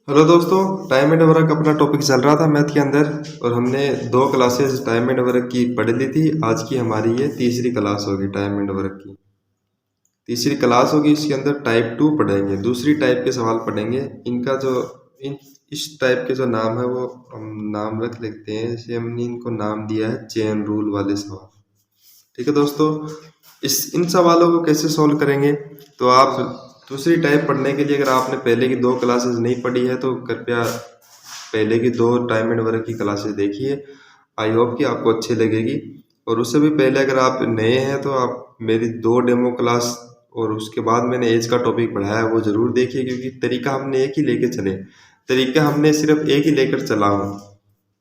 Hello दोस्तों, time and work अपना topic चल रहा था मैथ के अंदर और हमने 2 क्लासेस टाइम एंड वर्क की पढ़ ली थी। आज की हमारी ये तीसरी क्लास होगी टाइम एंड वर्क की। तीसरी क्लास होगी, इसके अंदर टाइप 2 पढ़ेंगे, दूसरी टाइप के सवाल पढ़ेंगे। इनका जो इन इस टाइप के जो नाम है वो हम नाम रख लेते हैं, जैसे हमने इनको नाम दिया है चेन रूल वाले सवाल। ठीक है दोस्तों, इन सवालों को कैसे सॉल्व करेंगे, तो आप दूसरी टाइप पढ़ने के लिए अगर आपने पहले की 2 क्लासेस नहीं पढ़ी है तो कृपया पहले की 2 टाइम एंड वर्क की क्लासेस देखिए। आई होप कि आपको अच्छी लगेगी। और उससे भी पहले अगर आप नए हैं तो आप मेरी 2 डेमो क्लास और उसके बाद मैंने एज का टॉपिक पढ़ाया है वो ज़रूर देखिए, क्योंकि तरीका हमने एक ही लेके चले, तरीका हमने सिर्फ एक ही लेकर चला हूँ।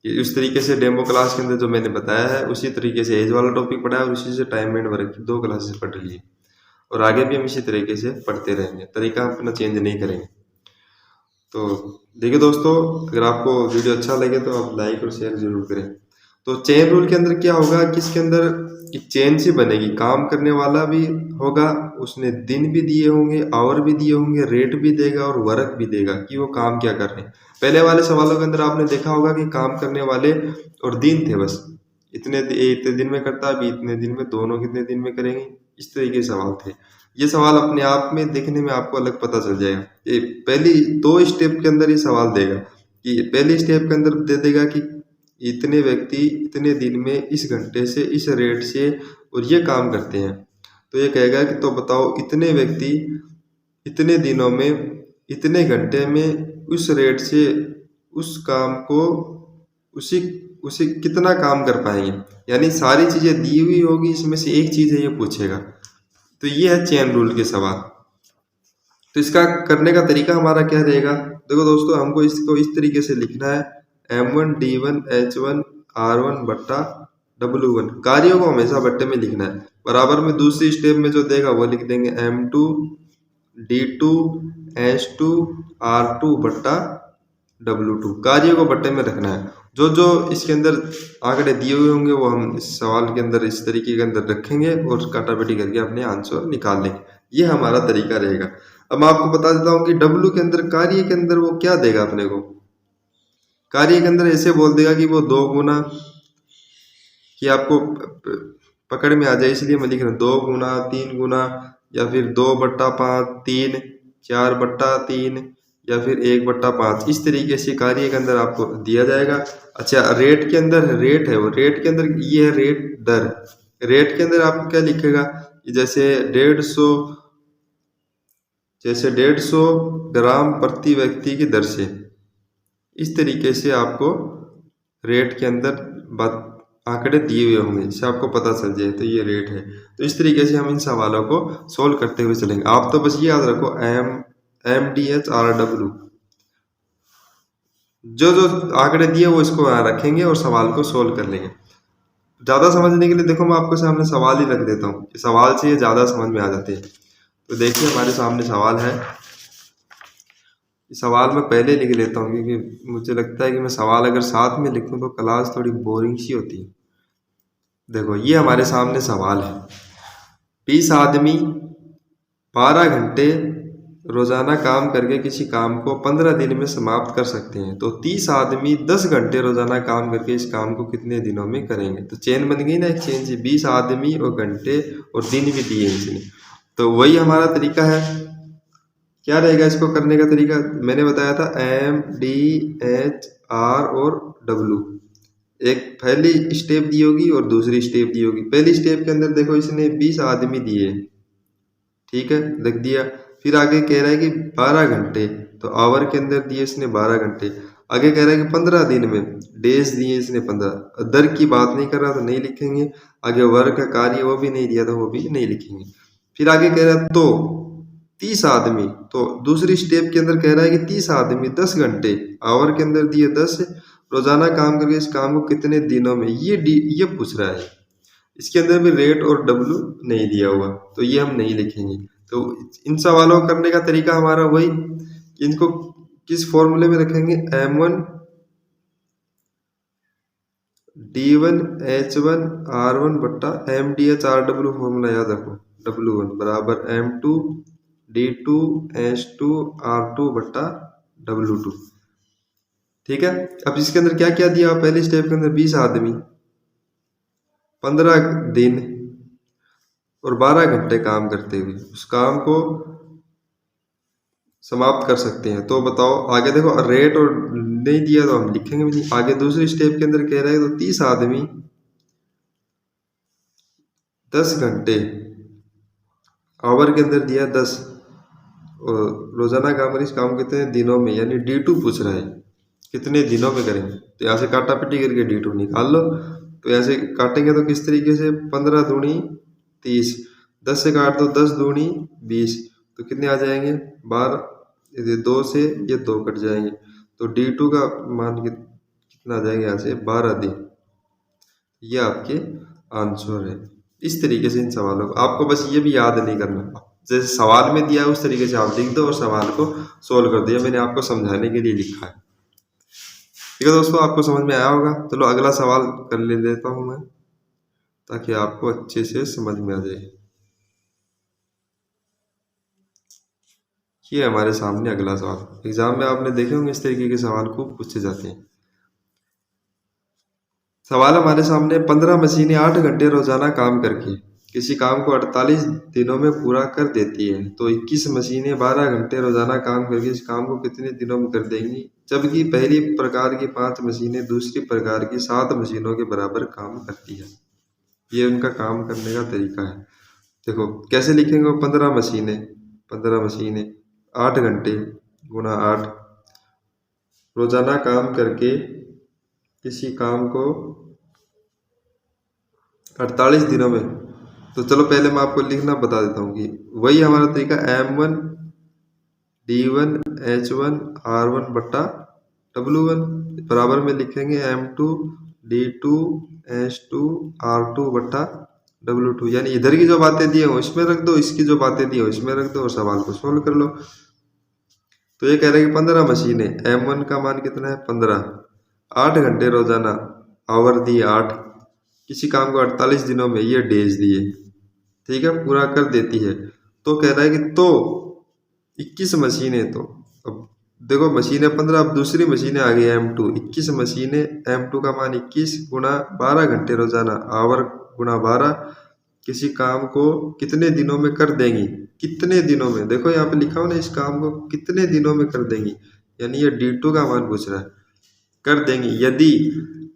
उस तरीके से डेमो क्लास के अंदर जो मैंने बताया है उसी तरीके से एज वाला टॉपिक पढ़ा है और उसी से टाइम एंड वर्क की 2 क्लासेस पढ़ ली और आगे भी हम इसी तरीके से पढ़ते रहेंगे, तरीका हम अपना चेंज नहीं करेंगे। तो देखिए दोस्तों, अगर आपको वीडियो अच्छा लगे तो आप लाइक और शेयर जरूर करें। तो चेन रूल के अंदर क्या होगा कि इसके अंदर चेन सी बनेगी, काम करने वाला भी होगा, उसने दिन भी दिए होंगे, आवर भी दिए होंगे, रेट भी देगा और वर्क भी देगा कि वो काम क्या कर रहे हैं। पहले वाले सवालों के अंदर आपने देखा होगा कि काम करने वाले और दिन थे, बस इतने दिन में करता, अभी इतने दिन में, दोनों कितने दिन में करेंगे, इस तरीके के सवाल थे। ये सवाल अपने आप में देखने में आपको अलग पता चल जाएगा। ये पहली 2 स्टेप के अंदर ये सवाल देगा कि पहली स्टेप के अंदर दे देगा कि इतने व्यक्ति इतने दिन में इस घंटे से इस रेट से और ये काम करते हैं। तो ये कहेगा कि तो बताओ इतने व्यक्ति इतने दिनों में इतने घंटे में उस रेट से उस काम को उसी उसी कितना काम कर पाएंगे, यानी सारी चीजें दी हुई होगी, इसमें से एक चीज है ये पूछेगा। तो ये है चेन रूल के सवाल। तो इसका करने का तरीका हमारा क्या रहेगा, देखो दोस्तों, हमको इसको इस तरीके से लिखना है, M1 D1 H1 R1 बट्टा W1। कार्यों को हमेशा बट्टे में लिखना है। बराबर में दूसरी स्टेप में जो देगा वो लिख देंगे M2 D2 H2 R2 बट्टा W2। कार्यों को बट्टे में रखना है। जो जो इसके अंदर आंकड़े दिए हुए होंगे वो हम इस सवाल के अंदर इस तरीके के अंदर रखेंगे और काटाबेटी करके अपने आंसर निकाल लेंगे। ये हमारा तरीका रहेगा। अब मैं आपको बता देता हूँ कि W के अंदर कार्य के अंदर वो क्या देगा अपने को। कार्य के अंदर ऐसे बोल देगा कि वो 2 गुना, कि आपको पकड़ में आ जाए इसलिए मैं लिख रहा हूँ 2 गुना 3 गुना, या फिर 2/5 3 4/3 या फिर 1/5, इस तरीके से कार्य के अंदर आपको दिया जाएगा। अच्छा, रेट के अंदर रेट है, वो रेट के अंदर ये है रेट दर। रेट के अंदर आपको क्या लिखेगा, जैसे 150 ग्राम प्रति व्यक्ति की दर से, इस तरीके से आपको रेट के अंदर बात आंकड़े दिए हुए होंगे जिससे आपको पता चल जाए तो ये रेट है। तो इस तरीके से हम इन सवालों को सोल्व करते हुए चलेंगे। आप तो बस ये याद रखो MDHRW, जो जो आंकड़े दिए वो इसको यहाँ रखेंगे और सवाल को सोल्व कर लेंगे। ज़्यादा समझने के लिए देखो मैं आपको सामने सवाल ही रख देता हूँ, सवाल से ये ज़्यादा समझ में आ जाते हैं। तो देखिए हमारे सामने सवाल है, सवाल मैं पहले लिख लेता हूँ क्योंकि मुझे लगता है कि मैं सवाल अगर साथ में लिखूँ तो क्लास थोड़ी बोरिंग सी होती है। देखो ये हमारे सामने सवाल है, 20 आदमी 12 घंटे रोजाना काम करके किसी काम को 15 दिन में समाप्त कर सकते हैं, तो 30 आदमी 10 घंटे रोजाना काम करके इस काम को कितने दिनों में करेंगे। तो चेन बन गई ना एक चेन से, 20 आदमी और घंटे और दिन भी दिए इसने। तो वही हमारा तरीका है। क्या रहेगा इसको करने का तरीका, मैंने बताया था MDHR और W। एक पहली स्टेप दी होगी और दूसरी स्टेप दी होगी। पहली स्टेप के अंदर देखो इसने 20 आदमी दिए, ठीक है, लिख दिया। फिर आगे कह रहा है कि 12 घंटे, तो आवर के अंदर दिए इसने 12 घंटे। आगे कह रहा है कि 15 दिन में, डेज दिए इसने 15। दर की बात नहीं कर रहा तो नहीं लिखेंगे। आगे वर्क का कार्य वो भी नहीं दिया था वो भी नहीं लिखेंगे। फिर आगे कह रहा है तो 30 आदमी, तो दूसरी स्टेप के अंदर कह रहा है कि 30 आदमी 10 घंटे, आवर के अंदर दिए 10, रोजाना काम करके इस काम को कितने दिनों में, ये पूछ रहा है। इसके अंदर भी रेट और W नहीं दिया हुआ तो ये हम नहीं लिखेंगे। तो इन सवालों को करने का तरीका हमारा वही, इनको किस फॉर्मूले में रखेंगे, M1 D1 H1 R1 बट्टा MDHRW फॉर्मूला याद रखो, W1 बराबर M2 D2 H2 R2 बट्टा W2। ठीक है। अब इसके अंदर क्या क्या दिया, पहले स्टेप के अंदर 20 आदमी 15 दिन और 12 घंटे काम करते हुए उस काम को समाप्त कर सकते हैं। तो बताओ आगे देखो, रेट और नहीं दिया तो हम लिखेंगे भी नहीं। आगे दूसरी स्टेप के अंदर कह रहा है तो 30 आदमी 10 घंटे आवर के अंदर दिया 10 और रोजाना काम करें, इस काम कितने दिनों में, यानी D2 पूछ रहा है कितने दिनों में करेंगे। तो यहाँ से काटा पिटी करके D2 निकाल लो। तो यहाँ से काटेंगे तो किस तरीके से, 15 दूनी 30, 10 से काट दो 10 दूनी 20, तो कितने आ जाएंगे 12, ये 2 से ये 2 कट जाएंगे, तो D2 का मान कितना आ जाएगा यहाँ से 12 दिन। ये आपके आंसर है। इस तरीके से इन सवालों को आपको बस ये भी याद नहीं करना, जैसे सवाल में दिया है उस तरीके से आप लिख दो और सवाल को सोल्व कर दिया। मैंने आपको समझाने के लिए लिखा है। ठीक है दोस्तों, आपको समझ में आया होगा। चलो अगला सवाल कर लेता हूं मैं, ताकि आपको अच्छे से समझ में आ जाए। ये हमारे सामने अगला सवाल, एग्जाम में आपने देखे होंगे इस तरीके के सवाल खूब पूछे जाते हैं। सवाल हमारे सामने, 15 मशीनें 8 घंटे रोजाना काम करके किसी काम को 48 दिनों में पूरा कर देती है, तो 21 मशीनें 12 घंटे रोजाना काम करके इस काम को कितने दिनों में कर देंगी, जबकि पहली प्रकार की 5 मशीनें दूसरी प्रकार की 7 मशीनों के बराबर काम करती है। ये उनका काम करने का तरीका है। देखो कैसे लिखेंगे, 15 मशीनें 8 घंटे गुना 8 रोजाना काम करके किसी काम को 48 दिनों में, तो चलो पहले मैं आपको लिखना बता देता हूँ कि वही हमारा तरीका M1 D1 H1 R1 बट्टा W1 बराबर में लिखेंगे M2 D2 H2 R2 बट्टा W2, यानी इधर की जो बातें दी हो इसमें रख दो, इसकी जो बातें दी हो इसमें रख दो और सवाल को सोल्व कर लो। तो ये कह रहे हैं कि 15 मशीनें, M1 का मान कितना है 15, 8 घंटे रोजाना, आवर दिए 8, किसी काम को 48 दिनों में ये डेज दिए, ठीक है, पूरा कर देती है। तो कह रहा है कि तो 21 मशीनें, तो अब देखो मशीनें 15, अब दूसरी मशीनें आ गई M2, 21 मशीनें M2 का मान 21 गुना 12 घंटे रोजाना, आवर गुना 12, किसी काम को कितने दिनों में कर देंगी, कितने दिनों में, देखो यहाँ पे लिखा हो ना, इस काम को कितने दिनों में कर देंगी, यानी ये D2 का मान पूछ रहा है, कर देंगी यदि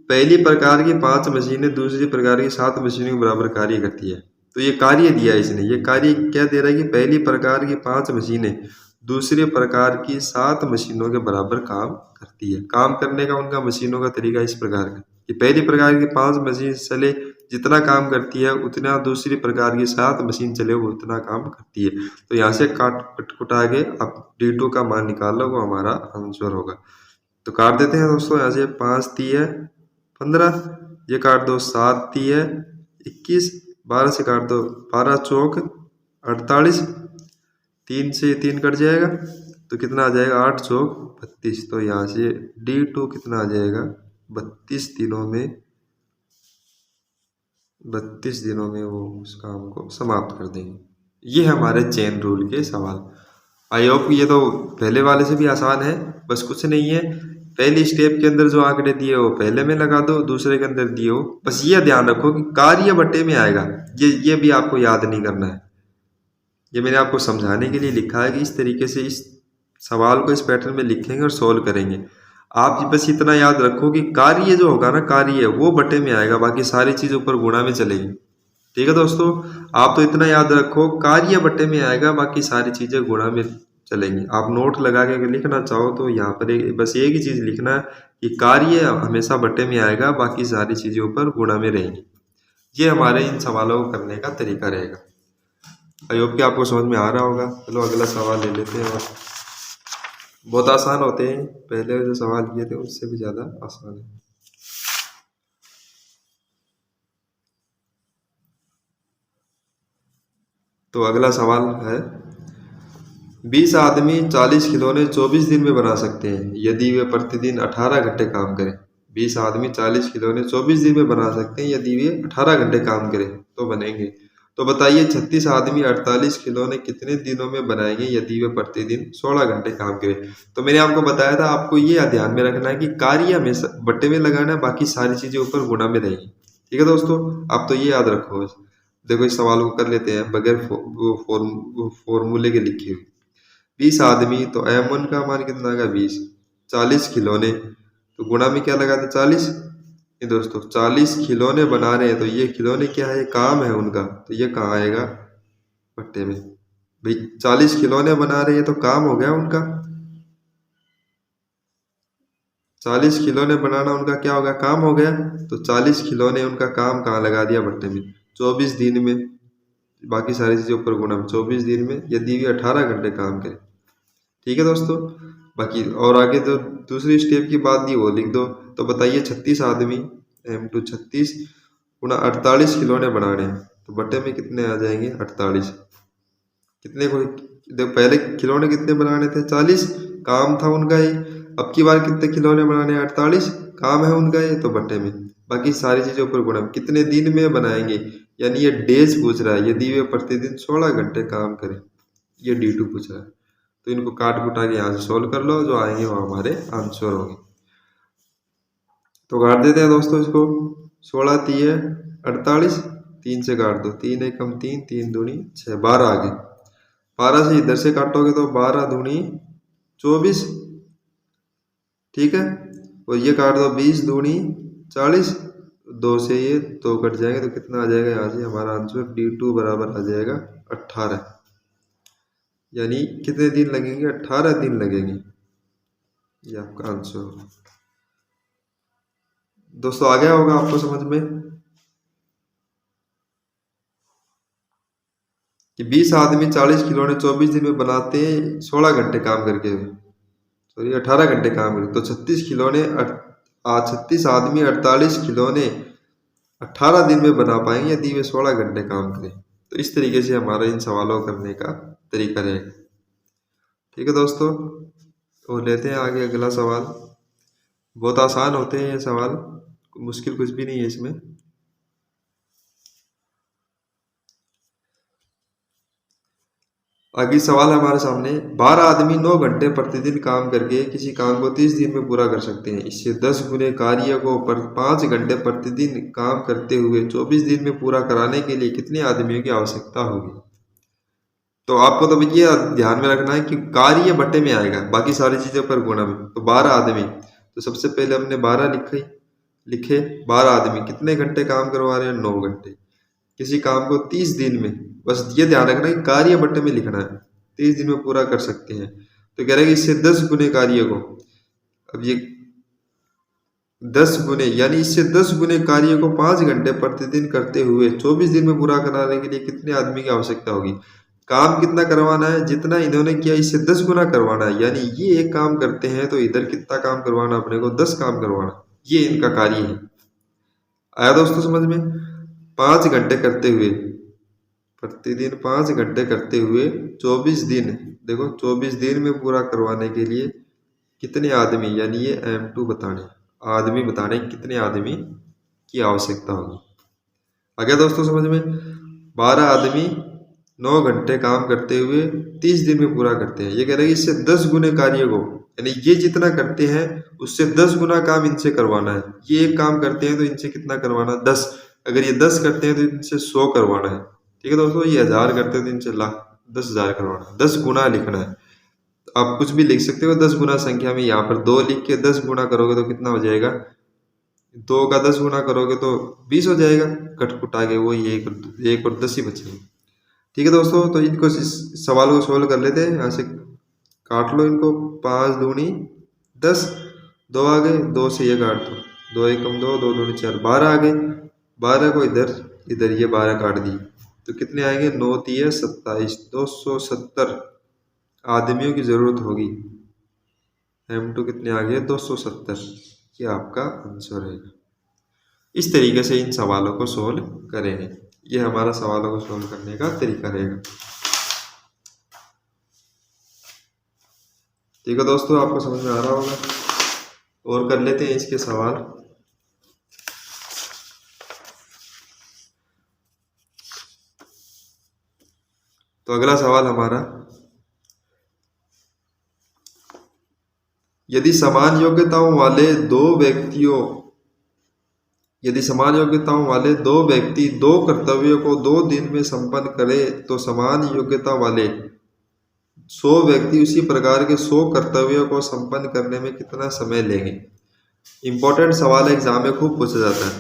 पहली प्रकार की 5 मशीनें दूसरी प्रकार की 7 मशीनों के बराबर कार्य करती है। तो ये कार्य दिया है इसने, ये कार्य क्या दे रहा है कि पहली प्रकार की 5 मशीनें दूसरे प्रकार की 7 मशीनों के बराबर काम करती है। काम करने का उनका मशीनों का तरीका इस प्रकार का कि पहली प्रकार की 5 मशीन चले जितना काम करती है उतना दूसरी प्रकार की 7 मशीन चले वो उतना काम करती है। तो यहाँ से काट कुटा के आप D2 का मान निकाल लो, वो हमारा आंसर होगा। तो काट देते हैं दोस्तों, यहाँ से 5 3 15, ये काट दो 7 3 21, 12 से काट दो 12 चौक 48, 3 से 3 कट जाएगा तो कितना आ जाएगा 8 चौक 32। तो यहाँ से D2 कितना आ जाएगा 32 दिनों में, 32 दिनों में वो उस काम को समाप्त कर देंगे। ये हमारे चेन रूल के सवाल। आई होप ये तो पहले वाले से भी आसान है, बस कुछ नहीं है, पहली स्टेप के अंदर जो आंकड़े दिए हो पहले में लगा दो, दूसरे के अंदर दिए हो, बस ये ध्यान रखो कि कार्य बट्टे में आएगा, ये भी आपको याद नहीं करना है। ये मैंने आपको समझाने के लिए लिखा है कि इस तरीके से इस सवाल को इस पैटर्न में लिखेंगे और सोल्व करेंगे। आप बस इतना याद रखो कि कार्य जो होगा ना, कार्य वो बट्टे में आएगा, बाकी सारी चीज ऊपर गुणा में चलेगी। ठीक है दोस्तों, आप तो इतना याद रखो कार्य बट्टे में आएगा, बाकी सारी चीजें गुणा में चलेंगी। आप नोट लगा के अगर लिखना चाहो तो यहाँ पर बस एक ही चीज लिखना है कि कार्य हमेशा बट्टे में आएगा, बाकी सारी चीजें ऊपर गुणा में रहेंगी। ये हमारे इन सवालों को करने का तरीका रहेगा। आई होप कि आपको समझ में आ रहा होगा। चलो अगला सवाल ले लेते हैं। और बहुत आसान होते हैं, पहले जो सवाल किए थे उससे भी ज्यादा आसान है। तो अगला सवाल है, 20 आदमी 40 खिलौने 24 दिन में बना सकते हैं यदि वे प्रतिदिन 18 घंटे काम करें। 20 आदमी 40 खिलौने 24 दिन में बना सकते हैं यदि वे 18 घंटे काम करें तो बनेंगे। तो बताइए 36 आदमी 48 खिलौने कितने दिनों में बनाएंगे यदि वे प्रतिदिन 16 घंटे काम करें। तो मैंने आपको बताया था, आपको ये ध्यान में रखना है कि कार्य हमेशा बट्टे में लगाना है, बाकी सारी चीजें ऊपर गुणा में रहेंगी। ठीक है दोस्तों, आप तो ये याद रखो। देखो इस सवाल को कर लेते हैं बगैर फॉर्मूले के लिखे हुए। 20 आदमी, तो M1 का मान कितना आएगा 20, 40 खिलौने, तो गुणा में क्या लगाते 40। ये दोस्तों 40 खिलौने बना रहे हैं, तो ये खिलौने क्या है, काम है उनका, तो ये कहाँ आएगा, पट्टे में। भाई 40 खिलौने बना रहे हैं तो काम हो गया उनका, 40 खिलौने बनाना उनका क्या होगा, काम हो गया। तो 40 खिलौने उनका काम कहाँ लगा दिया, भट्टे में। 24 दिन में, बाकी सारी चीजें ऊपर गुणा में, 24 दिन में यदि वे 18 घंटे काम करें। ठीक है दोस्तों, बाकी और आगे तो दूसरी स्टेप की बात दी वो लिख दो। तो बताइए 36 आदमी M2 36 गुणा 48 खिलौने बनाने हैं, तो बट्टे में कितने आ जाएंगे 48। कितने को पहले खिलौने कितने बनाने थे 40, काम था उनका ये। अब की बार कितने खिलौने बनाने हैं 48, काम है उनका ये, तो बट्टे में। बाकी सारी चीजों पर गुणा, कितने दिन में बनाएंगे, यानी ये डेज पूछ रहा है, यदि वे प्रतिदिन 16 घंटे काम करें, ये D2 पूछ रहा है। तो इनको काट कुटा के यहाँ से सोल्व कर लो, जो आएंगे वो हमारे आंसर होंगे। तो काट देते हैं दोस्तों इसको, 16 3 48, 3 से काट दो, 3 एकम 3, 3 दूनी 6, 12 आगे। 12 से इधर से काटोगे तो 12 दूनी 24, ठीक है। और ये काट दो 20 दूनी 40, 2 से ये 2 कट जाएंगे, तो कितना आ जाएगा यहाँ से हमारा आंसर D2 बराबर आ जाएगा 18। यानी कितने दिन लगेंगे, 18 दिन लगेंगे, ये आपका आंसर होगा। दोस्तों आ गया होगा आपको समझ में कि 20 आदमी 40 खिलौने 24 दिन में बनाते हैं 16 घंटे काम करके, सॉरी 18 घंटे काम करके। तो 36 खिलौने 36 आदमी 48 खिलौने 18 दिन में बना पाएंगे यदि वे 16 घंटे काम करें। तो इस तरीके से हमारा इन सवालों करने का तरीका रहेगा। ठीक है दोस्तों, तो लेते हैं आगे अगला सवाल। बहुत आसान होते हैं ये सवाल, मुश्किल कुछ भी नहीं है इसमें। आगे सवाल है हमारे सामने, 12 आदमी 9 घंटे प्रतिदिन काम करके किसी काम को 30 दिन में पूरा कर सकते हैं। इससे 10 गुने कार्य को 5 घंटे प्रतिदिन काम करते हुए 24 दिन में पूरा कराने के लिए कितने आदमियों की आवश्यकता होगी। तो आपको तो ये ध्यान में रखना है कि कार्य बट्टे में आएगा, बाकी सारी चीजों पर गुणा में। तो 12 आदमी, तो सबसे पहले हमने 12 लिखे 12 आदमी कितने घंटे काम करवा रहे हैं, 9 घंटे। किसी काम को 30 दिन में, बस ये ध्यान रखना है कार्य बट्टे में लिखना है, 30 दिन में पूरा कर सकते हैं। तो कह रहे हैं कि इससे 10 गुने कार्य को, अब ये 10 गुने यानी इससे 10 गुने कार्य को 5 घंटे प्रतिदिन करते हुए 24 दिन में पूरा कराने के लिए कितने आदमी की आवश्यकता होगी। काम कितना करवाना है, जितना इन्होंने किया इससे 10 गुना करवाना है। यानी ये एक काम करते हैं तो इधर कितना काम करवाना, अपने को 10 काम करवाना, ये इनका कार्य है। आया दोस्तों समझ में। 5 घंटे करते हुए, प्रतिदिन 5 घंटे करते हुए 24 दिन, देखो 24 दिन में पूरा करवाने के लिए कितने आदमी, यानी ये M2 बताने, आदमी बताने कितने आदमी की आवश्यकता होगी। आगे दोस्तों समझ में। 12 आदमी 9 घंटे काम करते हुए 30 दिन में पूरा करते हैं। ये कह रहे हैं इससे 10 गुने कार्य को, यानी ये जितना करते हैं उससे 10 गुना काम इनसे करवाना है। ये एक काम करते हैं तो इनसे कितना करवाना, 10। अगर ये 10 करते हैं तो इनसे 100 करवाना है। ठीक है दोस्तों, ये 1000 करते हैं तो इनसे लाख 10,000 करवाना है। 10 गुना लिखना है। तो आप कुछ भी लिख सकते हो 10 गुना संख्या में, यहाँ पर 2 लिख के 10 गुना करोगे तो कितना हो जाएगा, 2 का 10 गुना करोगे तो 20 हो जाएगा। कटकुट आगे वही एक और 10 ही बचेंगे। ठीक है दोस्तों, तो इनको इस सवाल को सोल्व कर लेते हैं। यहाँ से काट लो इनको, 5 दूनी 10, 2 आ गए, 2 से ये काट दो, 2 एकम 2, 2 दूनी 4, 12 आ गए। 12 को इधर इधर ये 12 काट दी, तो कितने आएंगे, 9 3 27, 270 आदमियों की जरूरत होगी। M2 कितने आ गए, 270। ये आपका आंसर है। इस तरीके से इन सवालों को सोल्व करेंगे। ये हमारा सवालों को सोल्व करने का तरीका रहेगा। ठीक है दोस्तों, आपको समझ में आ रहा होगा। और कर लेते हैं इसके सवाल। तो अगला सवाल हमारा, यदि समान योग्यताओं वाले दो व्यक्ति दो कर्तव्यों को 2 दिन में संपन्न करें तो समान योग्यता वाले 100 व्यक्ति उसी प्रकार के 100 कर्तव्यों को संपन्न करने में कितना समय लेंगे। इंपॉर्टेंट सवाल है, एग्जाम में खूब पूछा जाता है।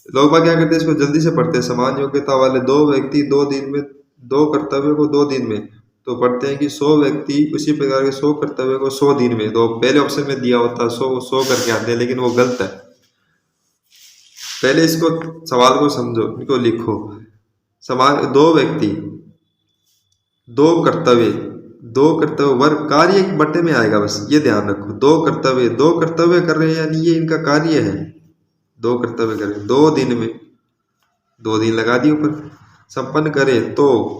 लोग बाग क्या करते हैं, इसको जल्दी से पढ़ते हैं। समान योग्यता वाले 2 व्यक्ति 2 दिन में 2 कर्तव्यों को 2 दिन में, तो पढ़ते हैं कि 100 व्यक्ति उसी प्रकार के 100 कर्तव्यों को 100 दिन में। तो पहले ऑप्शन में दिया होता 100 करके आते हैं, लेकिन वो गलत है। पहले इसको सवाल को समझो, इनको लिखो। समान 2 व्यक्ति 2 कर्तव्य वर्ग कार्य एक बट्टे में आएगा, बस ये ध्यान रखो। 2 कर्तव्य कर रहे हैं, यानी ये इनका कार्य है। 2 कर्तव्य कर रहे हैं 2 दिन में, 2 दिन लगा दिए ऊपर, संपन्न करे तो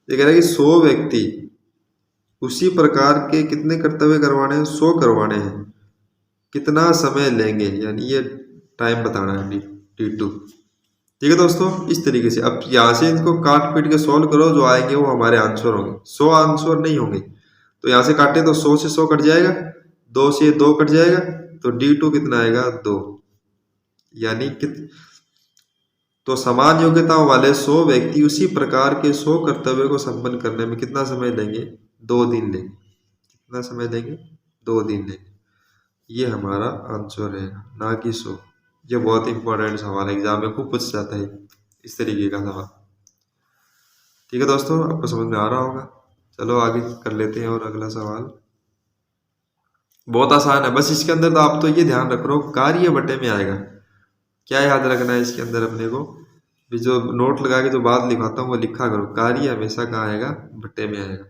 ये कह रहा है कि 100 व्यक्ति उसी प्रकार के कितने कर्तव्य करवाने हैं, 100 करवाने हैं, कितना समय लेंगे, यानी ये टाइम बताना है T2। ठीक है दोस्तों, इस तरीके से अब यहाँ से इनको काट पीट के सॉल्व करो, जो आएंगे वो हमारे आंसर होंगे। 100 आंसर नहीं होंगे, तो यहाँ से काटे तो 100 से 100 कट जाएगा, 2 से 2 कट जाएगा, तो D2 कितना आएगा 2, यानी तो समान योग्यताओं वाले 100 व्यक्ति उसी प्रकार के 100 कर्तव्यों को संपन्न करने में कितना समय लेंगे, 2 दिन लेंगे। कितना समय लेंगे, 2 दिन लेंगे। ये हमारा आंसर रहेगा, ना कि 100। ये बहुत इंपॉर्टेंट सवाल है, एग्जाम में खूब पूछ जाता है इस तरीके का सवाल। ठीक है दोस्तों, आपको समझ में आ रहा होगा। चलो आगे कर लेते हैं और अगला सवाल बहुत आसान है, बस इसके अंदर तो आप तो ये ध्यान रख लो कार्य बटे में आएगा। क्या याद रखना है इसके अंदर अपने को, भी जो नोट लगा के जो बात लिखाता हूँ वो लिखा करो। कार्य हमेशा कहाँ आएगा, बटे में आएगा,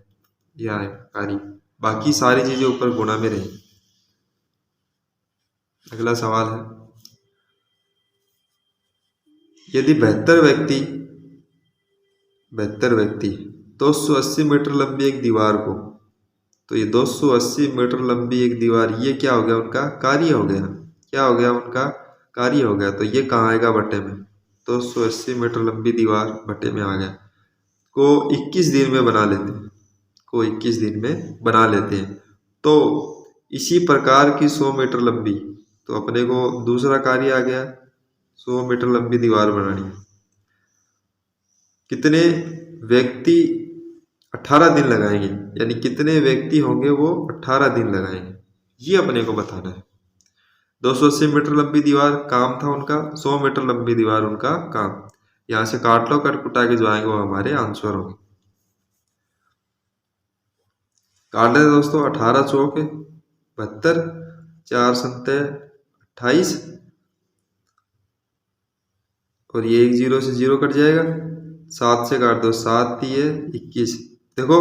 ये आएगा कार्य, बाकी सारी चीजें ऊपर गुणा में रहेंगी। अगला सवाल है, यदि 72 व्यक्ति 280 मीटर लंबी एक दीवार को, तो ये 280 मीटर लंबी एक दीवार, ये क्या हो गया, उनका कार्य हो गया। क्या हो गया, उनका कार्य हो गया। तो ये कहाँ आएगा, बटे में। 280 मीटर लंबी दीवार बटे में आ गया, को 21 दिन में बना लेते हैं। तो इसी प्रकार की 100 मीटर लंबी, तो अपने को दूसरा कार्य आ गया, 100 मीटर लंबी दीवार बनानी। कितने व्यक्ति 18 दिन लगाएंगे, यानी कितने व्यक्ति होंगे वो 18 दिन लगाएंगे, ये अपने को बताना है। 280 मीटर लंबी दीवार काम था उनका, 100 मीटर लंबी दीवार उनका काम। यहां से काट लो, कट कुटा के जो आएंगे वो हमारे आंसर होंगे। काट लेते दोस्तों, 18 चौक 72, 4 सत्ते 28, और ये 1 0 से 0 कट जाएगा, 7 से काट दो, 7 3 21। देखो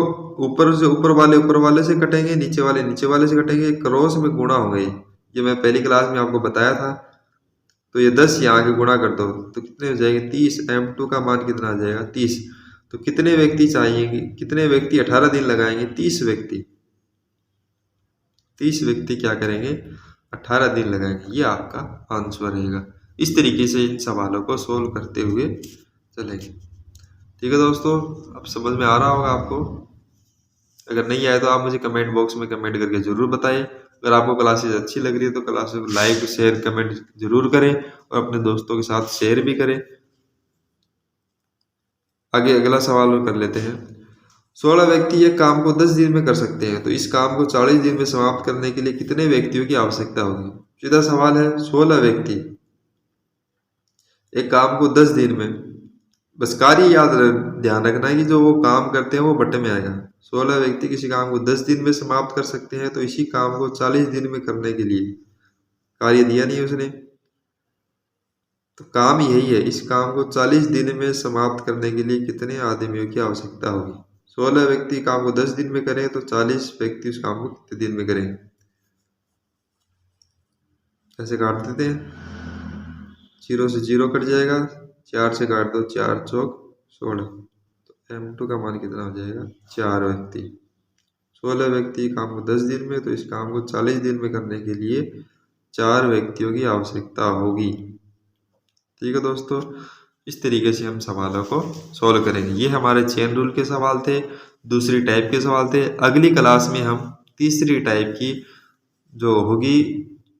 ऊपर वाले से कटेंगे, नीचे वाले से कटेंगे, क्रॉस में गुणा होंगे। ये मैं पहली क्लास में आपको बताया था। तो ये 10 यहाँ के गुणा कर दो तो कितने हो जाएंगे, 30। M2 का मान कितना आ जाएगा, 30। तो कितने व्यक्ति चाहिए, कितने व्यक्ति 18 दिन लगाएंगे, 30 व्यक्ति क्या करेंगे, 18 दिन लगाएंगे। ये आपका आंसर रहेगा। इस तरीके से इन सवालों को सोल्व करते हुए चलेंगे। ठीक है दोस्तों, अब समझ में आ रहा होगा आपको। अगर नहीं आए तो आप मुझे कमेंट बॉक्स में कमेंट करके ज़रूर बताएं। अगर आपको क्लासेस अच्छी लग रही है तो क्लासेस को लाइक शेयर कमेंट जरूर करें और अपने दोस्तों के साथ शेयर भी करें। आगे अगला सवाल कर लेते हैं। 16 व्यक्ति ये काम को 10 दिन में कर सकते हैं, तो इस काम को 40 दिन में समाप्त करने के लिए कितने व्यक्तियों की आवश्यकता होगी। सीधा सवाल है, 16 व्यक्ति एक काम को 10 दिन में, बस कार्य ध्यान रखना है कि जो वो काम करते हैं वो बटे में आएगा। 16 व्यक्ति किसी काम को 10 दिन में समाप्त कर सकते हैं, तो इसी काम को 40 दिन में करने के लिए, कार्य दिया नहीं उसने, तो काम यही है, इस काम को 40 दिन में समाप्त करने के लिए कितने आदमियों की आवश्यकता होगी। 16 व्यक्ति काम को 10 दिन में करें तो 40 व्यक्ति उस काम को कितने दिन में करें। ऐसे काट देते हैं, 0 से 0 कट जाएगा, 4 से काट दो, 4 चौक 16। तो M2 का मान कितना हो जाएगा, 4 व्यक्ति। 16 व्यक्ति काम को 10 दिन में, तो इस काम को 40 दिन में करने के लिए 4 व्यक्तियों की आवश्यकता होगी। ठीक है दोस्तों, इस तरीके से हम सवालों को सॉल्व करेंगे। ये हमारे चेन रूल के सवाल थे, दूसरी टाइप के सवाल थे। अगली क्लास में हम तीसरी टाइप की जो होगी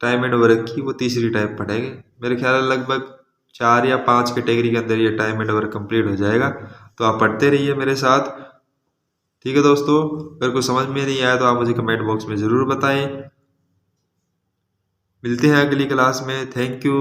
टाइम एंड वर्क की, वो तीसरी टाइप पढ़ेंगे। मेरे ख्याल है लगभग 4 या 5 कैटेगरी के अंदर ये टाइम एंड वर्क कंप्लीट हो जाएगा। तो आप पढ़ते रहिए मेरे साथ। ठीक है दोस्तों, अगर कुछ समझ में नहीं आया तो आप मुझे कमेंट बॉक्स में ज़रूर बताएं। मिलते हैं अगली क्लास में। Thank you.